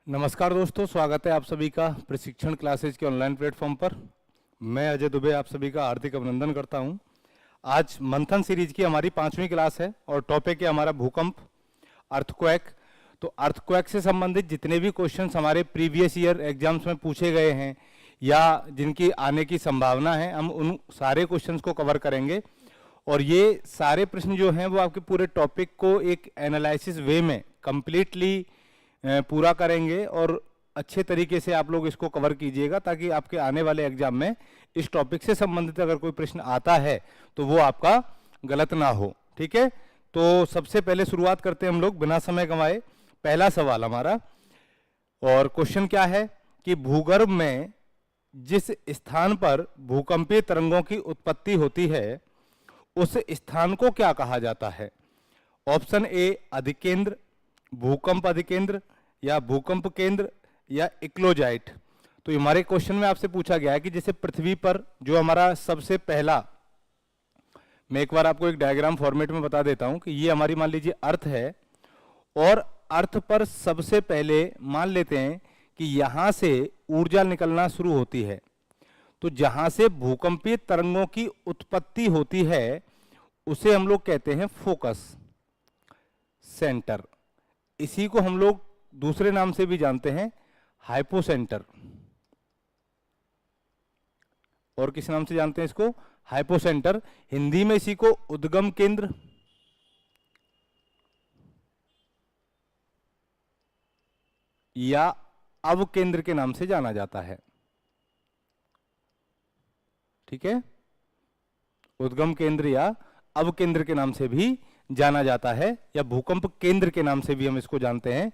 नमस्कार दोस्तों, स्वागत है आप सभी का प्रशिक्षण क्लासेज के ऑनलाइन प्लेटफॉर्म पर। मैं अजय दुबे आप सभी का हार्दिक अभिनंदन करता हूं। आज मंथन सीरीज की हमारी 5वीं क्लास है और टॉपिक है हमारा भूकंप, अर्थक्वेक। तो अर्थक्वेक से संबंधित जितने भी क्वेश्चंस हमारे प्रीवियस ईयर एग्जाम्स में पूछे गए हैं या जिनकी आने की संभावना है, हम उन सारे क्वेश्चंस को कवर करेंगे। और ये सारे प्रश्न जो हैं वो आपके पूरे टॉपिक को एक एनालिसिस वे में कंप्लीटली पूरा करेंगे और अच्छे तरीके से आप लोग इसको कवर कीजिएगा, ताकि आपके आने वाले एग्जाम में इस टॉपिक से संबंधित अगर कोई प्रश्न आता है तो वो आपका गलत ना हो। ठीक है, तो सबसे पहले शुरुआत करते हैं हम लोग बिना समय गंवाए। पहला सवाल हमारा, और क्वेश्चन क्या है कि भूगर्भ में जिस स्थान पर भूकंपीय तरंगों की उत्पत्ति होती है उस स्थान को क्या कहा जाता है? ऑप्शन ए अधिकेंद्र, भूकंप अधिकेंद्र, या भूकंप केंद्र, या इक्लोजाइट। तो हमारे क्वेश्चन में आपसे पूछा गया है कि जैसे पृथ्वी पर जो हमारा सबसे पहला, मैं एक बार आपको एक डायग्राम फॉर्मेट में बता देता हूं कि ये हमारी मान लीजिए अर्थ है, और अर्थ पर सबसे पहले मान लेते हैं कि यहां से ऊर्जा निकलना शुरू होती है। तो जहां से भूकंपीय तरंगों की उत्पत्ति होती है उसे हम लोग कहते हैं फोकस सेंटर। इसी को हम लोग दूसरे नाम से भी जानते हैं हाइपोसेंटर, और किस नाम से जानते हैं इसको? हाइपोसेंटर। हिंदी में इसी को उद्गम केंद्र या अवकेंद्र के नाम से जाना जाता है। ठीक है, उद्गम केंद्र या अवकेंद्र के नाम से भी जाना जाता है, या भूकंप केंद्र के नाम से भी हम इसको जानते हैं।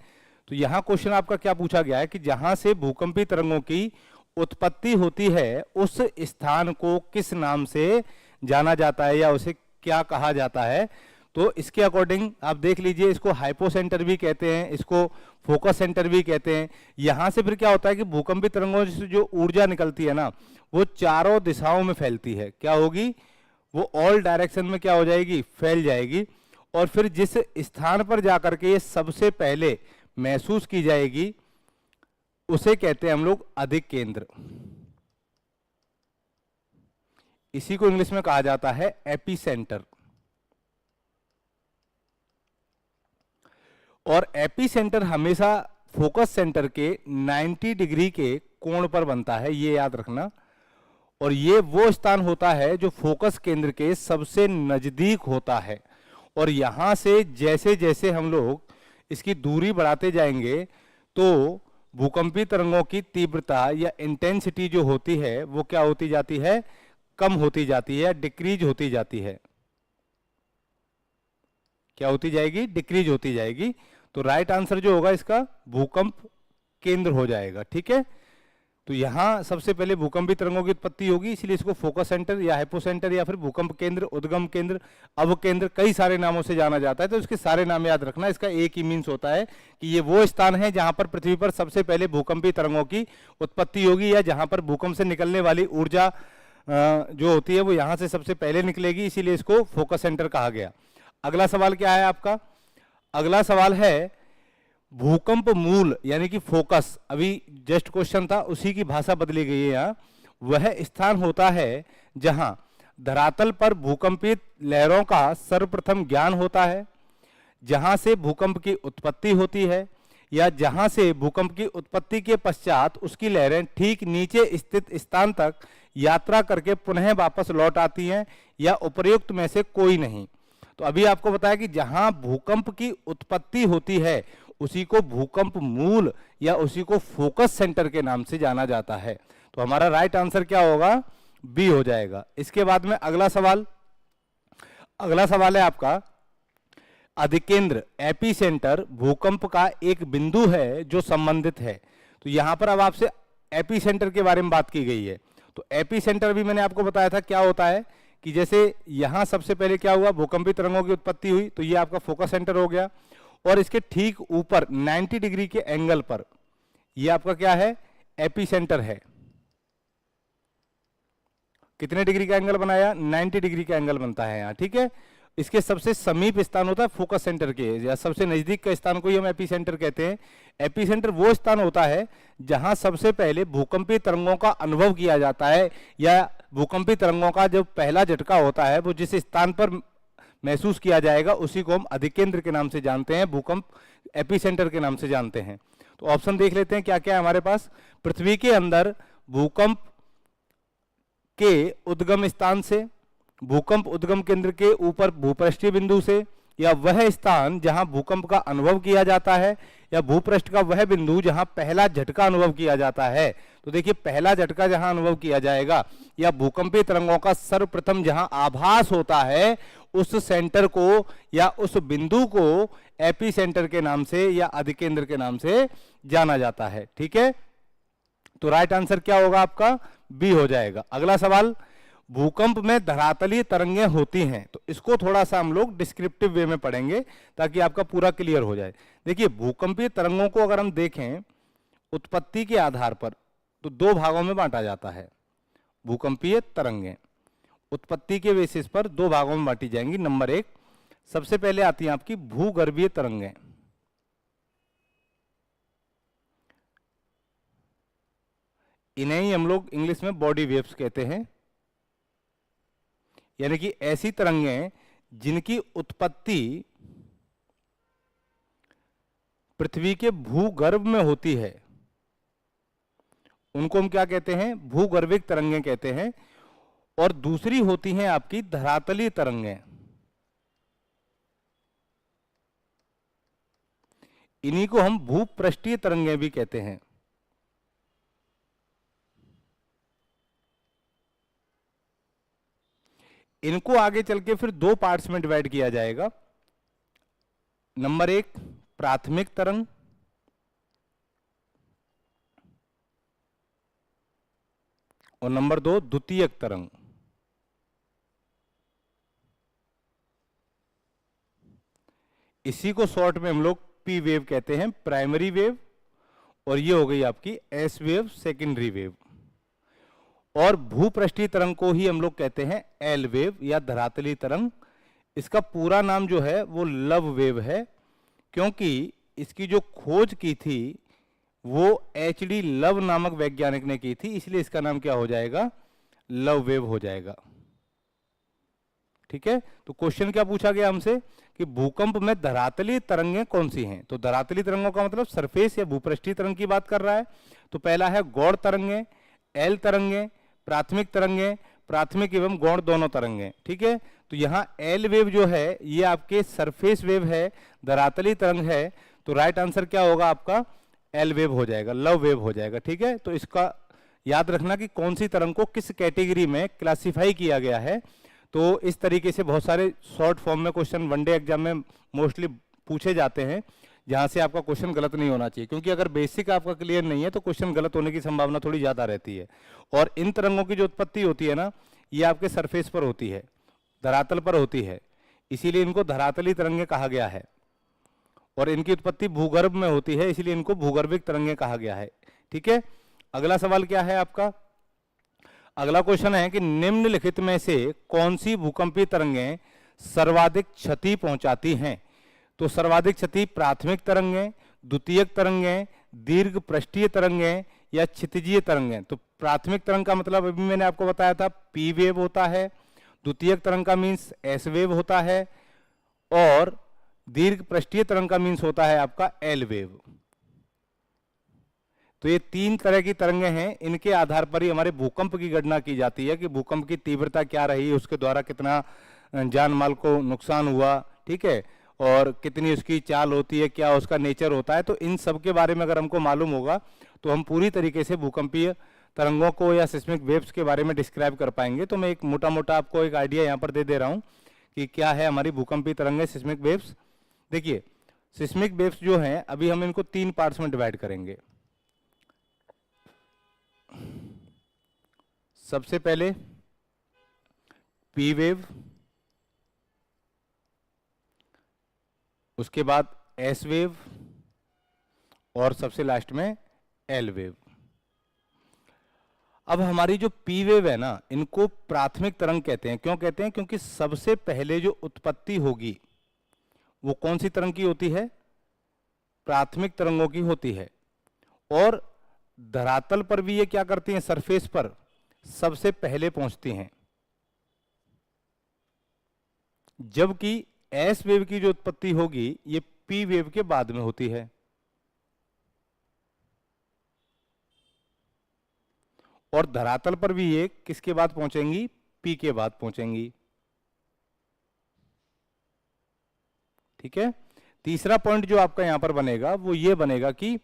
तो यहां क्वेश्चन आपका क्या पूछा गया है कि जहां से भूकंपीय तरंगों की उत्पत्ति होती है उस स्थान को किस नाम से जाना जाता है या उसे क्या कहा जाता है? तो इसके अकॉर्डिंग आप देख लीजिए, इसको हाइपोसेंटर भी कहते हैं, इसको फोकस सेंटर भी कहते हैं। यहां से फिर क्या होता है कि भूकंपीय तरंगों से जो ऊर्जा निकलती है ना, वो चारों दिशाओं में फैलती है। क्या होगी? वो ऑल डायरेक्शन में क्या हो जाएगी? फैल जाएगी। और फिर जिस स्थान पर जाकर के ये सबसे पहले महसूस की जाएगी उसे कहते हैं हम लोग अधिक केंद्र। इसी को इंग्लिश में कहा जाता है एपीसेंटर। और एपीसेंटर हमेशा फोकस सेंटर के 90 डिग्री के कोण पर बनता है, ये याद रखना। और ये वो स्थान होता है जो फोकस केंद्र के सबसे नजदीक होता है। और यहां से जैसे जैसे हम लोग इसकी दूरी बढ़ाते जाएंगे तो भूकंपीय तरंगों की तीव्रता या इंटेंसिटी जो होती है वो क्या होती जाती है? कम होती जाती है, डिक्रीज होती जाती है। क्या होती जाएगी? डिक्रीज होती जाएगी। तो राइट आंसर जो होगा इसका भूकंप केंद्र हो जाएगा। ठीक है, तो यहां सबसे पहले भूकंपीय तरंगों की उत्पत्ति होगी, इसलिए इसको फोकस सेंटर या हाइपोसेंटर या फिर भूकंप केंद्र, उद्गम केंद्र, अवकेंद्र, कई सारे नामों से जाना जाता है। तो इसके सारे नाम याद रखना। इसका एक ही मीन्स होता है कि ये वो स्थान है जहां पर पृथ्वी पर सबसे पहले भूकंपीय तरंगों की उत्पत्ति होगी, या जहां पर भूकंप से निकलने वाली ऊर्जा जो होती है वो यहां से सबसे पहले निकलेगी, इसीलिए इसको फोकस सेंटर कहा गया। अगला सवाल क्या है आपका? अगला सवाल है भूकंप मूल यानी कि फोकस। अभी जस्ट क्वेश्चन था, उसी की भाषा बदली गई है यहाँ। वह स्थान होता है जहां धरातल पर भूकंपीय लहरों का सर्वप्रथम ज्ञान होता है, जहां से भूकंप की उत्पत्ति होती है, या जहां से भूकंप की उत्पत्ति के पश्चात उसकी लहरें ठीक नीचे स्थित स्थान तक यात्रा करके पुनः वापस लौट आती हैं, या उपर्युक्त में से कोई नहीं। तो अभी आपको बताया कि जहां भूकंप की उत्पत्ति होती है उसी को भूकंप मूल या उसी को फोकस सेंटर के नाम से जाना जाता है। तो हमारा राइट आंसर क्या होगा? बी हो जाएगा। इसके बाद में अगला सवाल है आपका अधिकेंद्र, एपीसेंटर भूकंप का एक बिंदु है जो संबंधित है। तो यहां पर अब आपसे एपीसेंटर के बारे में बात की गई है। तो एपीसेंटर भी मैंने आपको बताया था क्या होता है कि जैसे यहां सबसे पहले क्या हुआ? भूकंपीय तरंगों की उत्पत्ति हुई, तो ये आपका फोकस सेंटर हो गया। और इसके ठीक ऊपर 90 डिग्री के एंगल पर ये आपका क्या है? एपीसेंटर है। कितने डिग्री का एंगल बनाया? 90 डिग्री का एंगल बनता है यहाँ। ठीक है, इसके सबसे समीप स्थान होता है फोकस सेंटर के, या सबसे नजदीक का स्थान को ही हम एपी सेंटर कहते हैं। एपी सेंटर वो स्थान होता है जहां सबसे पहले भूकंपीय तरंगों का अनुभव किया जाता है, या भूकंपीय तरंगों का जो पहला झटका होता है वो जिस स्थान पर महसूस किया जाएगा उसी को हम अधिकेंद्र के नाम से जानते हैं, भूकंप एपी सेंटर के नाम से जानते हैं। तो ऑप्शन देख लेते हैं क्या क्या है हमारे पास। पृथ्वी के अंदर भूकंप के उद्गम स्थान से, भूकंप उद्गम केंद्र के ऊपर भूपृष्ठीय बिंदु से, या वह स्थान जहां भूकंप का अनुभव किया जाता है, या भूपृष्ठ का वह बिंदु जहां पहला झटका अनुभव किया जाता है। तो देखिए पहला झटका जहां अनुभव किया जाएगा, या भूकंपीय तरंगों का सर्वप्रथम जहां आभास होता है, उस सेंटर को या उस बिंदु को एपी सेंटर के नाम से या अधिकेंद्र के नाम से जाना जाता है। ठीक है, तो राइट आंसर क्या होगा आपका, बी हो जाएगा। अगला सवाल, भूकंप में धरातलीय तरंगें होती हैं, तो इसको थोड़ा सा हम लोग डिस्क्रिप्टिव वे में पढ़ेंगे ताकि आपका पूरा क्लियर हो जाए। देखिए भूकंपीय तरंगों को अगर हम देखें उत्पत्ति के आधार पर तो दो भागों में बांटा जाता है। भूकंपीय तरंगें उत्पत्ति के बेसिस पर दो भागों में बांटी जाएंगी। नंबर एक, सबसे पहले आती है आपकी भूगर्भीय तरंगें। इन्हें ही हम लोग इंग्लिश में बॉडी वेव्स कहते हैं, यानी कि ऐसी तरंगें जिनकी उत्पत्ति पृथ्वी के भूगर्भ में होती है, उनको हम क्या कहते हैं, भूगर्भिक तरंगें कहते हैं। और दूसरी होती हैं आपकी धरातलीय तरंगें, इन्हीं को हम भूपृष्ठीय तरंगें भी कहते हैं। इनको आगे चल के फिर दो पार्ट्स में डिवाइड किया जाएगा। नंबर एक, प्राथमिक तरंग, और नंबर दो, द्वितीयक तरंग। इसी को शॉर्ट में हम लोग पी वेव कहते हैं, प्राइमरी वेव, और ये हो गई आपकी एस वेव, सेकेंडरी वेव। और भूपृष्ठीय तरंग को ही हम लोग कहते हैं एल वेव या धरातलीय तरंग। इसका पूरा नाम जो है वो लव वेव है, क्योंकि इसकी जो खोज की थी वो एच.डी. लव नामक वैज्ञानिक ने की थी, इसलिए इसका नाम क्या हो जाएगा, लव वेव हो जाएगा। ठीक है, तो क्वेश्चन क्या पूछा गया हमसे कि भूकंप में धरातलीय तरंगें कौन सी हैं। तो धरातलीय तरंगों का मतलब सरफेस या भूपृष्ठीय तरंग की बात कर रहा है। तो पहला है गौड़ तरंगें, एल तरंगें, प्राथमिक तरंगें, प्राथमिक एवं गौड़ दोनों तरंगें। ठीक है, तो यहाँ एल वेव जो है ये आपके सरफेस वेव है, धरातलीय तरंग है, तो राइट आंसर क्या होगा आपका, एल वेव हो जाएगा, लव वेव हो जाएगा। ठीक है, तो इसका याद रखना कि कौन सी तरंग को किस कैटेगरी में क्लासिफाई किया गया है। तो इस तरीके से बहुत सारे शॉर्ट फॉर्म में क्वेश्चन वनडे एग्जाम में मोस्टली पूछे जाते हैं, जहां से आपका क्वेश्चन गलत नहीं होना चाहिए, क्योंकि अगर बेसिक आपका क्लियर नहीं है तो क्वेश्चन गलत होने की संभावना थोड़ी ज्यादा रहती है। और इन तरंगों की जो उत्पत्ति होती है ना, ये आपके सरफेस पर होती है, धरातल पर होती है, इसीलिए इनको धरातलीय तरंगें कहा गया है। और इनकी उत्पत्ति भूगर्भ में होती है, इसीलिए इनको भूगर्भिक तरंगें कहा गया है। ठीक है, अगला सवाल क्या है आपका, अगला क्वेश्चन है कि निम्नलिखित में से कौन सी भूकंपीय तरंगें सर्वाधिक क्षति पहुंचाती हैं। तो सर्वाधिक क्षति प्राथमिक तरंगें, द्वितीयक तरंगें, दीर्घ पृष्ठीय तरंगें या क्षितिजीय तरंगें। तो प्राथमिक तरंग का मतलब अभी मैंने आपको बताया था पी वेव होता है, द्वितीयक तरंग का मीन्स एस वेव होता है, और दीर्घ पृष्ठीय तरंग का मीन्स होता है आपका एल वेव। तो ये तीन तरह की तरंगें हैं, इनके आधार पर ही हमारे भूकंप की गणना की जाती है कि भूकंप की तीव्रता क्या रही, उसके द्वारा कितना जान माल को नुकसान हुआ। ठीक है, और कितनी उसकी चाल होती है, क्या उसका नेचर होता है। तो इन सब के बारे में अगर हमको मालूम होगा तो हम पूरी तरीके से भूकंपीय तरंगों को या सिस्मिक वेव्स के बारे में डिस्क्राइब कर पाएंगे। तो मैं एक मोटा मोटा आपको एक आइडिया यहाँ पर दे रहा हूँ कि क्या है हमारी भूकंपीय तरंगें, सिस्मिक वेव्स। देखिए सिस्मिक वेव्स जो हैं अभी हम इनको तीन पार्ट्स में डिवाइड करेंगे। सबसे पहले पी वेव, उसके बाद एस वेव, और सबसे लास्ट में एल वेव। अब हमारी जो पी वेव है ना, इनको प्राथमिक तरंग कहते हैं। क्यों कहते हैं? क्योंकि सबसे पहले जो उत्पत्ति होगी वो कौन सी तरंग की होती है? प्राथमिक तरंगों की होती है। और धरातल पर भी ये क्या करती हैं? सरफेस पर सबसे पहले पहुंचती हैं। जबकि एस वेव की जो उत्पत्ति होगी ये पी वेव के बाद में होती है। और धरातल पर भी ये किसके बाद पहुंचेंगी? पी के बाद पहुंचेंगी। ठीक है। तीसरा पॉइंट जो आपका यहां पर बनेगा वो ये बनेगा कि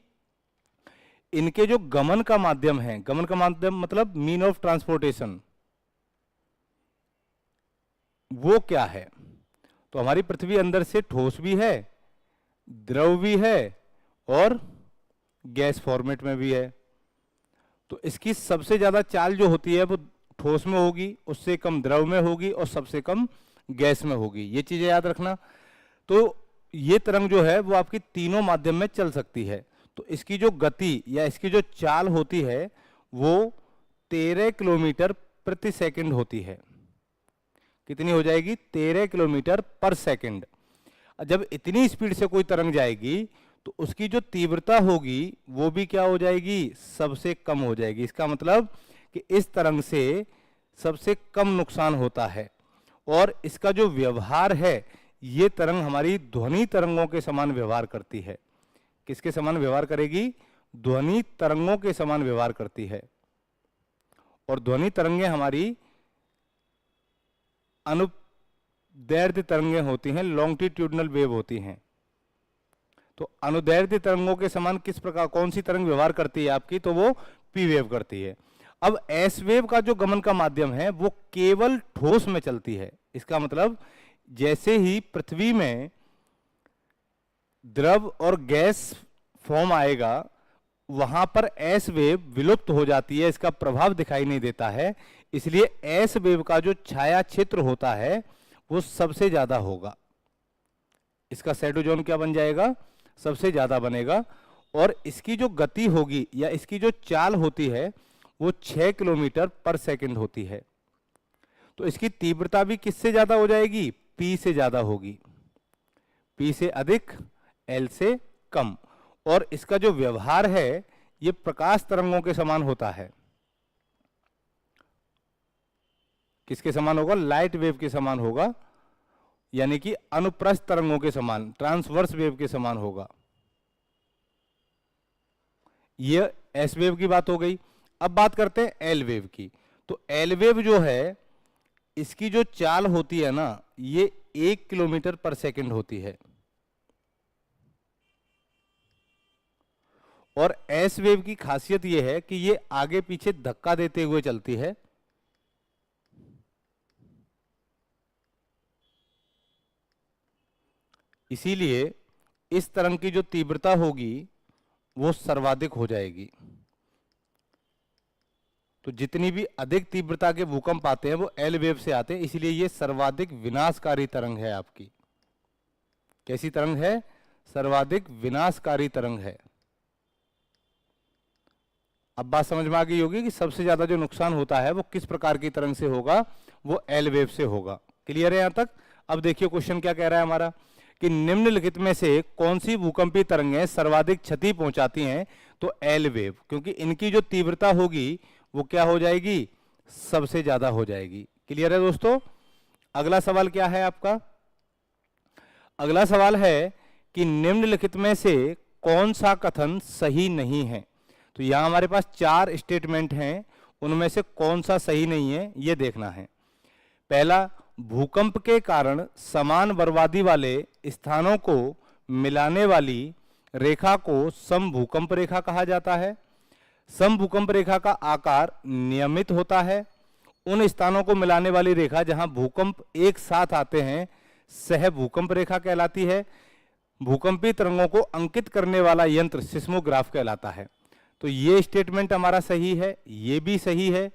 इनके जो गमन का माध्यम है, गमन का माध्यम मतलब मीन ऑफ ट्रांसपोर्टेशन, वो क्या है? तो हमारी पृथ्वी अंदर से ठोस भी है, द्रव भी है और गैस फॉर्मेट में भी है। तो इसकी सबसे ज्यादा चाल जो होती है वो ठोस में होगी, उससे कम द्रव में होगी और सबसे कम गैस में होगी। ये चीजें याद रखना। तो ये तरंग जो है वो आपकी तीनों माध्यम में चल सकती है। तो इसकी जो गति या इसकी जो चाल होती है वो 13 किलोमीटर प्रति सेकंड होती है। कितनी हो जाएगी? 13 किलोमीटर पर सेकंड। जब इतनी स्पीड से कोई तरंग जाएगी तो उसकी जो तीव्रता होगी वो भी क्या हो जाएगी? सबसे कम हो जाएगी। इसका मतलब कि इस तरंग से सबसे कम नुकसान होता है। और इसका जो व्यवहार है, ये तरंग हमारी ध्वनि तरंगों के समान व्यवहार करती है। किसके समान व्यवहार करेगी? ध्वनि तरंगों के समान व्यवहार करती है। और ध्वनि तरंगें हमारी अनुदैर्ध्य तरंगें होती हैं, लॉन्गिट्यूडिनल वेव होती हैं। तो अनुदैर्ध्य तरंगों के समान किस प्रकार कौन सी तरंग व्यवहार करती है आपकी? तो वो पी वेव करती है। अब एस वेव का जो गमन का माध्यम है वो केवल ठोस में चलती है। इसका मतलब जैसे ही पृथ्वी में द्रव और गैस फॉर्म आएगा वहां पर एस वेव विलुप्त हो जाती है, इसका प्रभाव दिखाई नहीं देता है। इसलिए एस वेव का जो छाया क्षेत्र होता है वो सबसे ज्यादा होगा। इसका शैडो जोन क्या बन जाएगा? सबसे ज्यादा बनेगा। और इसकी जो गति होगी या इसकी जो चाल होती है वो 6 किलोमीटर पर सेकंड होती है। तो इसकी तीव्रता भी किससे ज्यादा हो जाएगी? पी से ज्यादा होगी। पी से अधिक, एल से कम। और इसका जो व्यवहार है ये प्रकाश तरंगों के समान होता है। किसके समान होगा? लाइट वेव के समान होगा, यानी कि अनुप्रस्थ तरंगों के समान, ट्रांसवर्स वेव के समान होगा। ये एस वेव की बात हो गई। अब बात करते हैं एल वेव की। तो एल वेव जो है इसकी जो चाल होती है ना ये 1 किलोमीटर पर सेकंड होती है। और एस वेव की खासियत यह है कि ये आगे पीछे धक्का देते हुए चलती है। इसीलिए इस तरंग की जो तीव्रता होगी वो सर्वाधिक हो जाएगी। तो जितनी भी अधिक तीव्रता के भूकंप आते हैं वो एल वेव से आते हैं, इसलिए ये सर्वाधिक विनाशकारी तरंग है आपकी। कैसी तरंग है? सर्वाधिक विनाशकारी तरंग है। अब बात समझ में आ गई होगी कि सबसे ज्यादा जो नुकसान होता है वो किस प्रकार की तरंग से होगा? वो एल वेव से होगा। क्लियर है यहां तक? अब देखिए क्वेश्चन क्या कह रहा है हमारा कि निम्नलिखित में से कौन सी भूकंपीय तरंगें सर्वाधिक क्षति पहुंचाती हैं? तो एल वेव, क्योंकि इनकी जो तीव्रता होगी वो क्या हो जाएगी? सबसे ज्यादा हो जाएगी। क्लियर है दोस्तों? अगला सवाल क्या है आपका? अगला सवाल है कि निम्नलिखित में से कौन सा कथन सही नहीं है? तो यहां हमारे पास 4 स्टेटमेंट हैं, उनमें से कौन सा सही नहीं है यह देखना है। पहला, भूकंप के कारण समान बर्बादी वाले स्थानों को मिलाने वाली रेखा को समभूकंप रेखा कहा जाता है। समभूकंप रेखा का आकार नियमित होता है। उन स्थानों को मिलाने वाली रेखा जहां भूकंप एक साथ आते हैं सह भूकंप रेखा कहलाती है। भूकंपीय तरंगों को अंकित करने वाला यंत्र सिस्मोग्राफ कहलाता है। तो ये स्टेटमेंट हमारा सही है, ये भी सही है,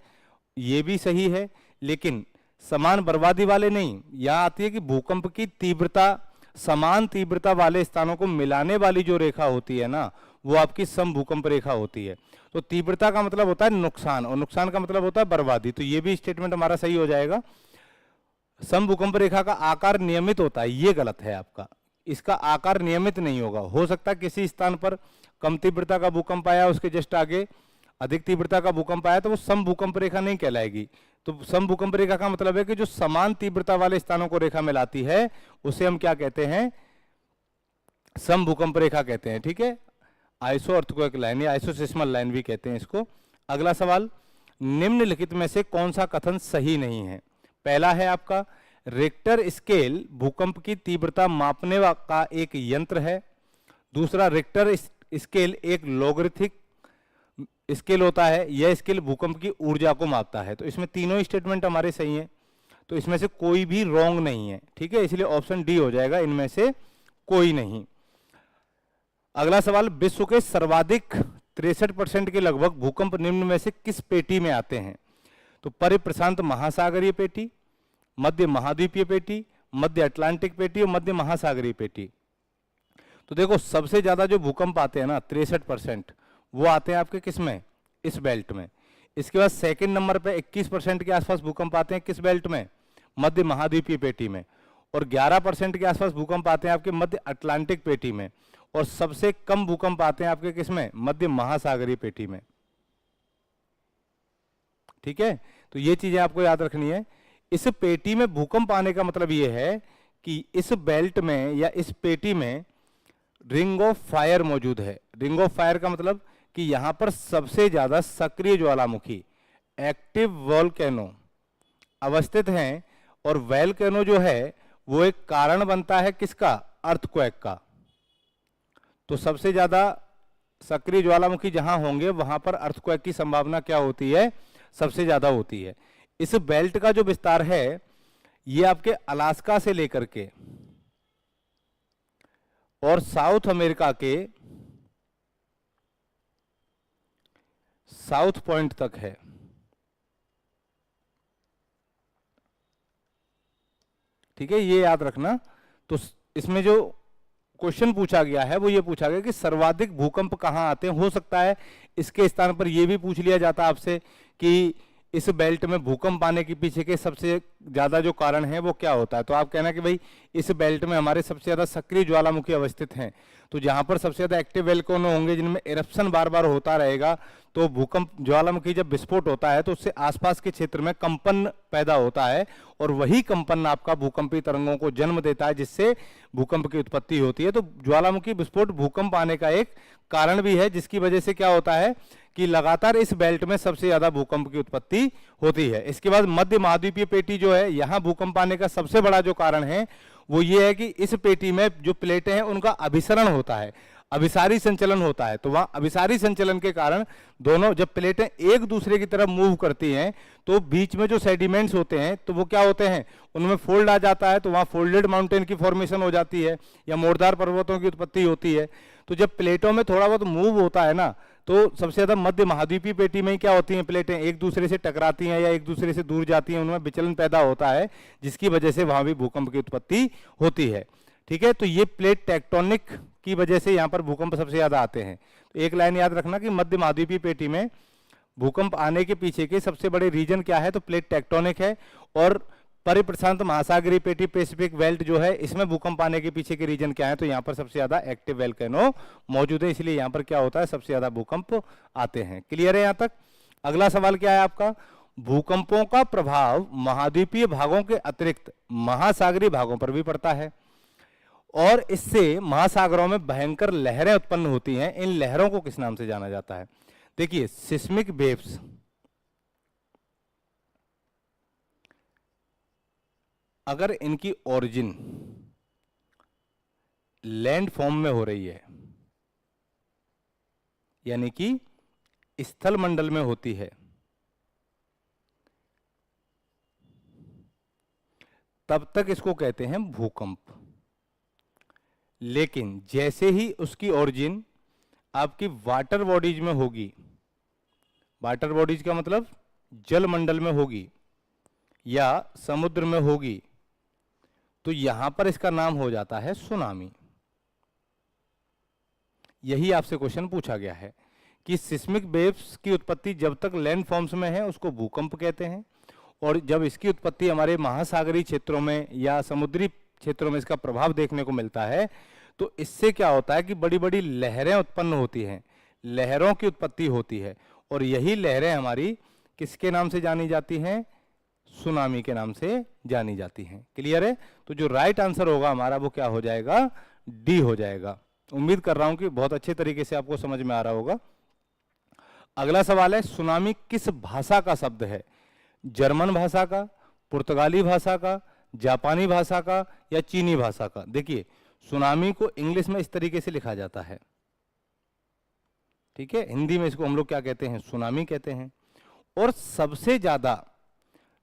ये भी सही है, लेकिन समान बर्बादी वाले नहीं। यहां आती है कि भूकंप की तीव्रता, समान तीव्रता वाले स्थानों को मिलाने वाली जो रेखा होती है ना वो आपकी समभूकंप रेखा होती है। तो तीव्रता का मतलब होता है नुकसान और नुकसान का मतलब होता है बर्बादी, तो ये भी स्टेटमेंट हमारा सही हो जाएगा। समभूकंप रेखा का आकार नियमित होता है, ये गलत है आपका, इसका आकार नियमित नहीं होगा। हो सकता है किसी स्थान पर कम तीव्रता का भूकंप आया, उसके जस्ट आगे अधिक तीव्रता का भूकंप आया, तो वो समभूकंप रेखा नहीं कहलाएगी। तो समभूकंप रेखा का मतलब है कि जो समान तीव्रता वाले स्थानों को रेखा मिलाती है उसे हम क्या कहते हैं, समभूकंप रेखा कहते हैं। ठीक है, आइसो अर्थक्वेक लाइन या आइसोसिस्मल लाइन भी कहते हैं इसको। अगला सवाल, निम्नलिखित में से कौन सा कथन सही नहीं है? पहला है आपका, रिक्टर स्केल भूकंप की तीव्रता मापने का एक यंत्र है। दूसरा, रिक्टर स्केल एक लोगरिथमिक स्केल होता है, यह स्केल भूकंप की ऊर्जा को मापता है। तो इसमें तीनों ही स्टेटमेंट हमारे सही हैं, तो इसमें से कोई भी रॉन्ग नहीं है। ठीक है, इसलिए ऑप्शन डी हो जाएगा, इनमें से कोई नहीं। अगला सवाल, विश्व के सर्वाधिक 63% के लगभग भूकंप निम्न में से किस पेटी में आते हैं? तो परिप्रशांत महासागरीय पेटी, मध्य महाद्वीपीय पेटी, मध्य अटलांटिक पेटी और मध्य महासागरीय पेटी। तो देखो सबसे ज्यादा जो भूकंप आते हैं ना 63%, वो आते हैं आपके किस में, इस बेल्ट में। इसके बाद सेकंड नंबर पे 21% के आसपास भूकंप आते हैं किस बेल्ट में, मध्य महाद्वीपीय पेटी में। और 11% के आसपास भूकंप आते हैं आपके मध्य अटलांटिक पेटी में। और सबसे कम भूकंप आते हैं आपके किस में, मध्य महासागरीय पेटी में। ठीक है, तो ये चीजें आपको याद रखनी है। इस पेटी में भूकंप आने का मतलब ये है कि इस बेल्ट में या इस पेटी में रिंग ऑफ फायर मौजूद है। रिंग ऑफ फायर का मतलब कि यहां पर सबसे ज्यादा सक्रिय ज्वालामुखी एक्टिव वोल्केनो अवस्थित हैं। और वोल्केनो जो है वो एक कारण बनता है किसका, अर्थक्वेक का। तो सबसे ज्यादा सक्रिय ज्वालामुखी जहां होंगे वहां पर अर्थक्वेक की संभावना क्या होती है, सबसे ज्यादा होती है। इस बेल्ट का जो विस्तार है ये आपके अलास्का से लेकर के और साउथ अमेरिका के साउथ पॉइंट तक है। ठीक है, ये याद रखना। तो इसमें जो क्वेश्चन पूछा गया है वो ये पूछा गया कि सर्वाधिक भूकंप कहां आते हैं। हो सकता है इसके स्थान पर यह भी पूछ लिया जाता आपसे कि इस बेल्ट में भूकंप आने के पीछे के सबसे ज्यादा जो कारण है वो क्या होता है। तो आप कहना कि भाई इस बेल्ट में हमारे सबसे ज्यादा सक्रिय ज्वालामुखी अवस्थित हैं। तो जहां पर सबसे ज्यादा एक्टिव वोल्केनो होंगे जिनमें इरप्शन बार बार होता रहेगा, तो भूकंप ज्वालामुखी जब विस्फोट होता है तो उससे आसपास के क्षेत्र में कंपन पैदा होता है और वही कंपन आपका भूकंपी तरंगों को जन्म देता है जिससे भूकंप की उत्पत्ति होती है। तो ज्वालामुखी विस्फोट भूकंप आने का एक कारण भी है, जिसकी वजह से क्या होता है कि लगातार इस बेल्ट में सबसे ज्यादा भूकंप की उत्पत्ति होती है। इसके बाद मध्य महाद्वीपीय पेटी जो है, यहां भूकंप आने का सबसे बड़ा जो कारण है वो ये है कि इस पेटी में जो प्लेटें हैं उनका अभिसरण होता है, अभिसारी संचलन होता है। तो वहां अभिसारी संचलन के कारण दोनों जब प्लेटें एक दूसरे की तरफ मूव करती हैं तो बीच में जो सेडिमेंट्स होते हैं तो वो क्या होते हैं, उनमें फोल्ड आ जाता है। तो वहां फोल्डेड माउंटेन की फॉर्मेशन हो जाती है या मोरदार पर्वतों की उत्पत्ति होती है। तो जब प्लेटों में थोड़ा बहुत मूव होता है ना, तो सबसे ज्यादा मध्य महाद्वीपीय पेटी में ही क्या होती हैं, प्लेटें एक दूसरे से टकराती हैं या एक दूसरे से दूर जाती हैं, उनमें विचलन पैदा होता है जिसकी वजह से वहां भी भूकंप की उत्पत्ति होती है। ठीक है, तो ये प्लेट टेक्टोनिक की वजह से यहां पर भूकंप सबसे ज्यादा आते हैं। तो एक लाइन याद रखना कि मध्य महाद्वीपीय पेटी में भूकंप आने के पीछे के सबसे बड़े रीजन क्या है, तो प्लेट टेक्टोनिक है। और परिप्रशांत महासागरीय पेटी पैसिफिक बेल्ट जो है, इसमें भूकंप आने के पीछे के रीजन क्या है, तो यहां पर सबसे ज्यादा एक्टिव वोल्केनो मौजूद है, इसलिए यहां पर क्या होता है, सबसे ज्यादा भूकंप आते हैं। क्लियर है यहां तक? अगला सवाल क्या है आपका, भूकंपों का प्रभाव महाद्वीपीय भागों के अतिरिक्त महासागरीय भागों पर भी पड़ता है और इससे महासागरों में भयंकर लहरें उत्पन्न होती हैं। इन लहरों को किस नाम से जाना जाता है? देखिए, सिस्मिक वेव्स। अगर इनकी ओरिजिन लैंड फॉर्म में हो रही है, यानी कि स्थल मंडल में होती है, तब तक इसको कहते हैं भूकंप। लेकिन जैसे ही उसकी ओरिजिन आपकी वाटर बॉडीज में होगी, वाटर बॉडीज का मतलब जल मंडल में होगी या समुद्र में होगी, तो यहां पर इसका नाम हो जाता है सुनामी। यही आपसे क्वेश्चन पूछा गया है कि सिस्मिक वेव्स की उत्पत्ति जब तक लैंड फॉर्म्स में है उसको भूकंप कहते हैं, और जब इसकी उत्पत्ति हमारे महासागरीय क्षेत्रों में या समुद्री क्षेत्रों में इसका प्रभाव देखने को मिलता है तो इससे क्या होता है कि बड़ी बड़ी लहरें उत्पन्न होती हैं, लहरों की उत्पत्ति होती है, और यही लहरें हमारी किसके नाम से जानी जाती हैं? सुनामी के नाम से जानी जाती हैं। क्लियर है? तो जो राइट आंसर होगा हमारा वो क्या हो जाएगा? डी हो जाएगा। उम्मीद कर रहा हूं कि बहुत अच्छे तरीके से आपको समझ में आ रहा होगा। अगला सवाल है, सुनामी किस भाषा का शब्द है? जर्मन भाषा का, पुर्तगाली भाषा का, जापानी भाषा का या चीनी भाषा का? देखिए, सुनामी को इंग्लिश में इस तरीके से लिखा जाता है, ठीक है। हिंदी में इसको हम लोग क्या कहते हैं? सुनामी कहते हैं। और सबसे ज्यादा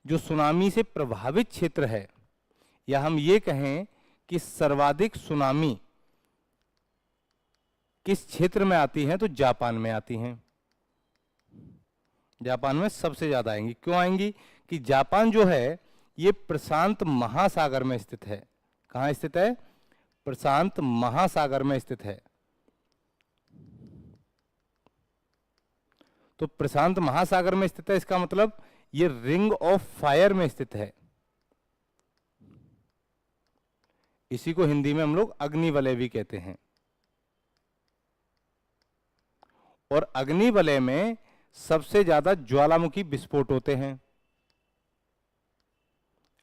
जो सुनामी से प्रभावित क्षेत्र है, या हम ये कहें कि सर्वाधिक सुनामी किस क्षेत्र में आती है? तो जापान में आती हैं। जापान में सबसे ज्यादा आएंगी। क्यों आएंगी? कि जापान जो है ये प्रशांत महासागर में स्थित है। कहां स्थित है? प्रशांत महासागर में स्थित है। तो प्रशांत महासागर में स्थित है, इसका मतलब ये रिंग ऑफ फायर में स्थित है। इसी को हिंदी में हम लोग अग्निवलय भी कहते हैं। और अग्निवलय में सबसे ज्यादा ज्वालामुखी विस्फोट होते हैं।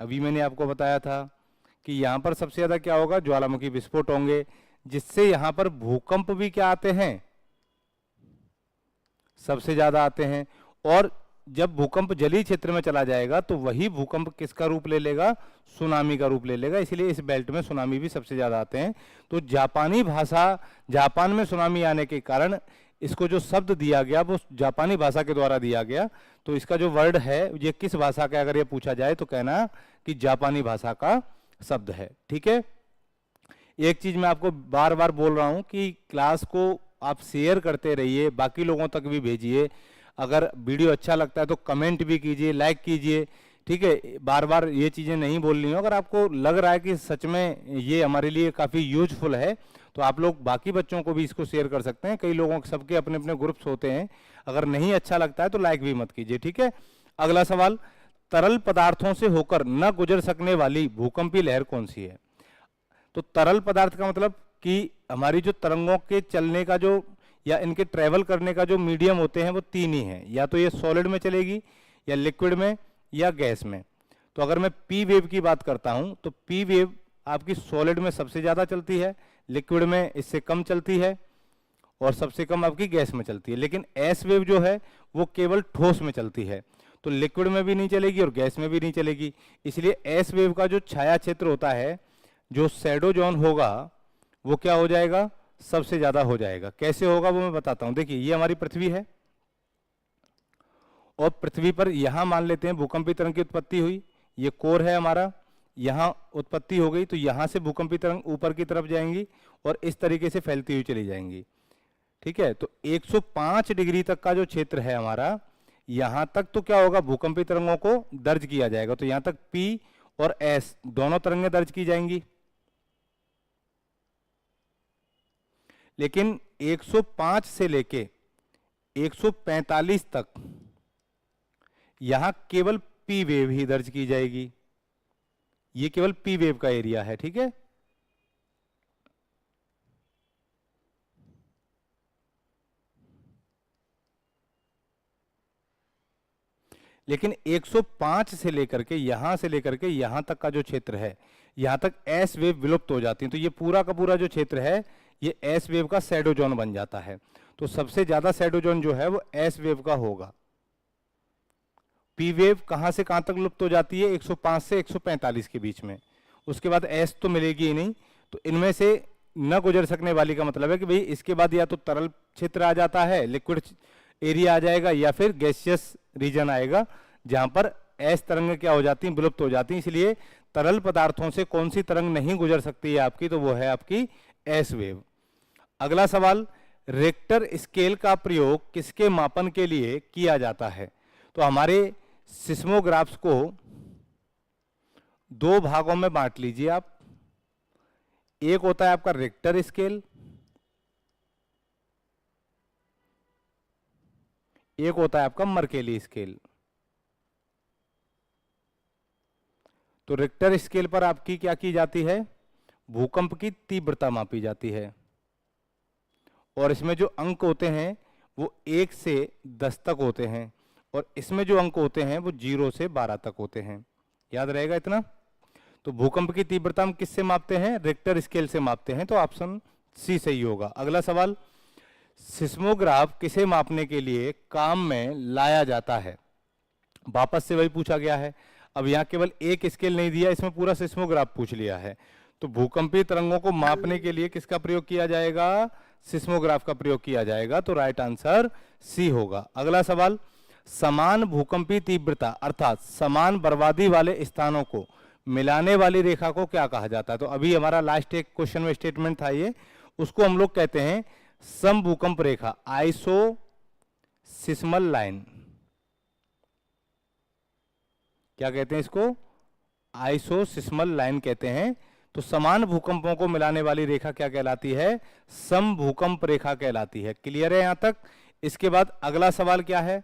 अभी मैंने आपको बताया था कि यहां पर सबसे ज्यादा क्या होगा? ज्वालामुखी विस्फोट होंगे, जिससे यहां पर भूकंप भी क्या आते हैं? सबसे ज्यादा आते हैं। और जब भूकंप जलीय क्षेत्र में चला जाएगा तो वही भूकंप किसका रूप ले लेगा? सुनामी का रूप ले लेगा। इसलिए इस बेल्ट में सुनामी भी सबसे ज्यादा आते हैं। तो जापानी भाषा, जापान में सुनामी आने के कारण इसको जो शब्द दिया गया वो जापानी भाषा के द्वारा दिया गया। तो इसका जो वर्ड है ये किस भाषा का, अगर ये पूछा जाए तो कहना कि जापानी भाषा का शब्द है। ठीक है। एक चीज मैं आपको बार बार बोल रहा हूं कि क्लास को आप शेयर करते रहिए, बाकी लोगों तक भी भेजिए। अगर वीडियो अच्छा लगता है तो कमेंट भी कीजिए, लाइक कीजिए। ठीक है, बार बार ये चीजें नहीं बोलनी हो। अगर आपको लग रहा है कि सच में ये हमारे लिए काफी यूजफुल है तो आप लोग बाकी बच्चों को भी इसको शेयर कर सकते हैं। कई लोगों के सबके अपने अपने ग्रुप्स होते हैं। अगर नहीं अच्छा लगता है तो लाइक भी मत कीजिए। ठीक है। अगला सवाल, तरल पदार्थों से होकर न गुजर सकने वाली भूकंपीय लहर कौन सी है? तो तरल पदार्थ का मतलब कि हमारी जो तरंगों के चलने का जो या इनके ट्रेवल करने का जो मीडियम होते हैं वो तीन ही हैं, या तो ये सॉलिड में चलेगी या लिक्विड में या गैस में। तो अगर मैं पी वेव की बात करता हूं तो पी वेव आपकी सॉलिड में सबसे ज्यादा चलती है, लिक्विड में इससे कम चलती है और सबसे कम आपकी गैस में चलती है। लेकिन एस वेव जो है वो केवल ठोस में चलती है, तो लिक्विड में भी नहीं चलेगी और गैस में भी नहीं चलेगी। इसलिए एस वेव का जो छाया क्षेत्र होता है, जो शैडो जोन होगा, वो क्या हो जाएगा? सबसे ज्यादा हो जाएगा। कैसे होगा वो मैं बताता हूं। देखिए, ये हमारी पृथ्वी है और पृथ्वी पर यहां मान लेते हैं भूकंपीय तरंग की उत्पत्ति हुई। ये कोर है हमारा, यहां उत्पत्ति हो गई तो यहां से भूकंपीय तरंग ऊपर की तरफ जाएंगी और इस तरीके से फैलती हुई चली जाएंगी। ठीक है। तो 105 डिग्री तक का जो क्षेत्र है हमारा, यहां तक तो क्या होगा? भूकंपीय तरंगों को दर्ज किया जाएगा। तो यहां तक पी और एस दोनों तरंगें दर्ज की जाएंगी। लेकिन 105 से लेके 145 तक यहां केवल पी वेव ही दर्ज की जाएगी। ये केवल पी वेव का एरिया है। ठीक है। लेकिन 105 से लेकर के यहां तक का जो क्षेत्र है, यहां तक एस वेव विलुप्त हो जाती है। तो ये पूरा का पूरा जो क्षेत्र है ये एस वेव का शैडो जोन बन जाता है। तो सबसे ज्यादा शैडो जोन जो है वो एस वेव का होगा। पी वेव कहां से कहां तक लुप्त हो जाती है? 105 से 145 के बीच में। उसके बाद एस तो मिलेगी ही नहीं। तो इनमें से न गुजर सकने वाली का मतलब है कि भाई इसके बाद या तो तरल क्षेत्र आ जाता है, लिक्विड एरिया आ जाएगा, या फिर गैसियस रीजन आएगा जहां पर एस तरंगें क्या हो जाती हैं? विलुप्त हो जाती हैं। इसलिए तरल पदार्थों से कौन सी तरंग नहीं गुजर सकती है आपकी? तो वो है आपकी एस वेव। अगला सवाल, रेक्टर स्केल का प्रयोग किसके मापन के लिए किया जाता है? तो हमारे सिस्मोग्राफ्स को दो भागों में बांट लीजिए आप। एक होता है आपका रेक्टर स्केल एक होता है आपका मर्केली स्केल। तो रिक्टर स्केल पर आपकी क्या की जाती है, भूकंप की तीव्रता मापी जाती है, और इसमें जो अंक होते हैं वो 1 से 10 तक होते हैं, और इसमें जो अंक होते हैं वो 0 से 12 तक होते हैं। याद रहेगा इतना। तो भूकंप की तीव्रता हम किससे मापते हैं, रिक्टर स्केल से मापते हैं, तो ऑप्शन सी सही होगा। अगला सवाल, सिस्मोग्राफ किसे मापने के लिए काम में लाया जाता है। वापस से वही पूछा गया है। अब यहाँ केवल एक स्केल नहीं दिया, इसमें पूरा सिस्मोग्राफ पूछ लिया है। तो भूकंपीय तरंगों को मापने के लिए किसका प्रयोग किया जाएगा, सिस्मोग्राफ का प्रयोग किया जाएगा। तो राइट आंसर सी होगा। अगला सवाल, समान भूकंपीय तीव्रता अर्थात समान बर्बादी वाले स्थानों को मिलाने वाली रेखा को क्या कहा जाता है। तो अभी हमारा लास्ट एक क्वेश्चन में स्टेटमेंट था ये, उसको हम लोग कहते हैं सम भूकंप रेखा, आइसोसिस्मल लाइन। क्या कहते हैं इसको, आइसोसिस्मल लाइन कहते हैं। तो समान भूकंपों को मिलाने वाली रेखा क्या कहलाती है, सम भूकंप रेखा कहलाती है। क्लियर है यहां तक। इसके बाद अगला सवाल क्या है,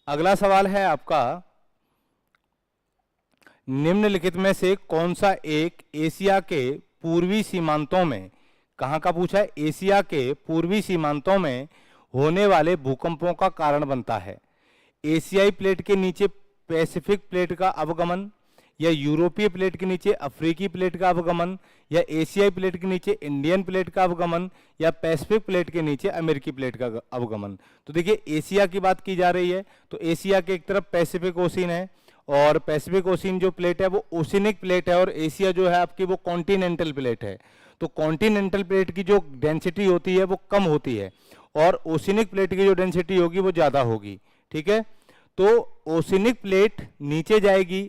अगला सवाल है आपका, निम्नलिखित में से कौन सा एक एशिया के पूर्वी सीमांतों में, कहां का पूछा है, एशिया के पूर्वी सीमांतों में होने वाले भूकंपों का कारण बनता है। एशियाई प्लेट के नीचे पैसिफिक प्लेट का अवगमन, या यूरोपीय प्लेट के नीचे अफ्रीकी प्लेट का अवगमन, या एशियाई प्लेट के नीचे इंडियन प्लेट का अवगमन, या पैसिफिक प्लेट के नीचे अमेरिकी प्लेट का अवगमन। तो देखिए एशिया की बात की जा रही है, तो एशिया के एक तरफ पैसिफिक ओशियन है, और पैसिफिक ओशियन जो प्लेट है वो ओशिनिक प्लेट है, और एशिया जो है आपकी वो कॉन्टिनेंटल प्लेट है। तो कॉन्टिनेंटल प्लेट की जो डेंसिटी होती है वो कम होती है, और ओशिनिक प्लेट की जो डेंसिटी होगी वो ज्यादा होगी। ठीक है, तो ओशिनिक प्लेट नीचे जाएगी,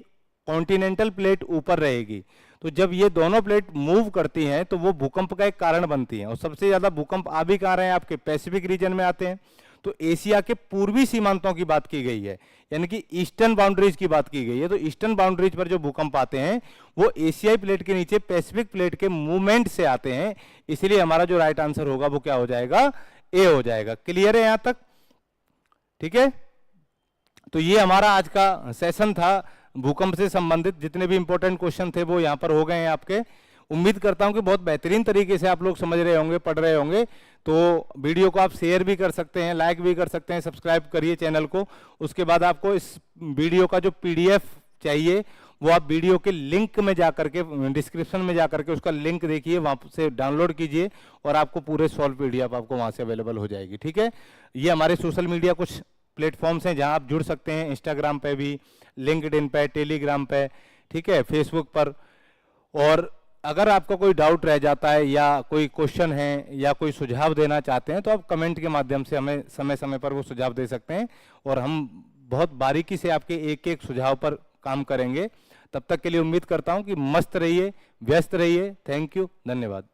कॉन्टिनेंटल प्लेट ऊपर रहेगी। तो जब ये दोनों प्लेट मूव करती हैं तो वो भूकंप का एक कारण बनती हैं, और सबसे ज्यादा भूकंप आ भी कहाँ रहे हैं, आपके पैसिफिक रीजन में आते हैं। तो एशिया के पूर्वी सीमांतों की बात की गई है, यानी कि ईस्टर्न बाउंड्रीज की बात की गई है। तो ईस्टर्न बाउंड्रीज पर जो भूकंप आते हैं वो एशियाई प्लेट के नीचे पैसिफिक प्लेट के मूवमेंट से आते हैं, इसलिए हमारा जो राइट आंसर होगा वो क्या हो जाएगा, ए हो जाएगा। क्लियर है यहां तक। ठीक है, तो ये हमारा आज का सेशन था, भूकंप से संबंधित जितने भी इंपॉर्टेंट क्वेश्चन थे वो यहाँ पर हो गए हैं आपके। उम्मीद करता हूं कि बहुत बेहतरीन तरीके से आप लोग समझ रहे होंगे, पढ़ रहे होंगे। तो वीडियो को आप शेयर भी कर सकते हैं, लाइक भी कर सकते हैं, सब्सक्राइब करिए चैनल को। उसके बाद आपको इस वीडियो का जो PDF चाहिए वो आप वीडियो के लिंक में जाकर के, डिस्क्रिप्शन में जाकर के उसका लिंक देखिए, वहां से डाउनलोड कीजिए, और आपको पूरे सॉल्व PDF आपको वहां से अवेलेबल हो जाएगी। ठीक है, ये हमारे सोशल मीडिया कुछ प्लेटफॉर्म्स हैं जहां आप जुड़ सकते हैं, इंस्टाग्राम पे भी, लिंक्डइन पे, टेलीग्राम पे, ठीक है, फेसबुक पर। और अगर आपका कोई डाउट रह जाता है, या कोई क्वेश्चन है, या कोई सुझाव देना चाहते हैं, तो आप कमेंट के माध्यम से हमें समय समय पर वो सुझाव दे सकते हैं, और हम बहुत बारीकी से आपके एक एक सुझाव पर काम करेंगे। तब तक के लिए उम्मीद करता हूं कि मस्त रहिए, व्यस्त रहिए। थैंक यू, धन्यवाद।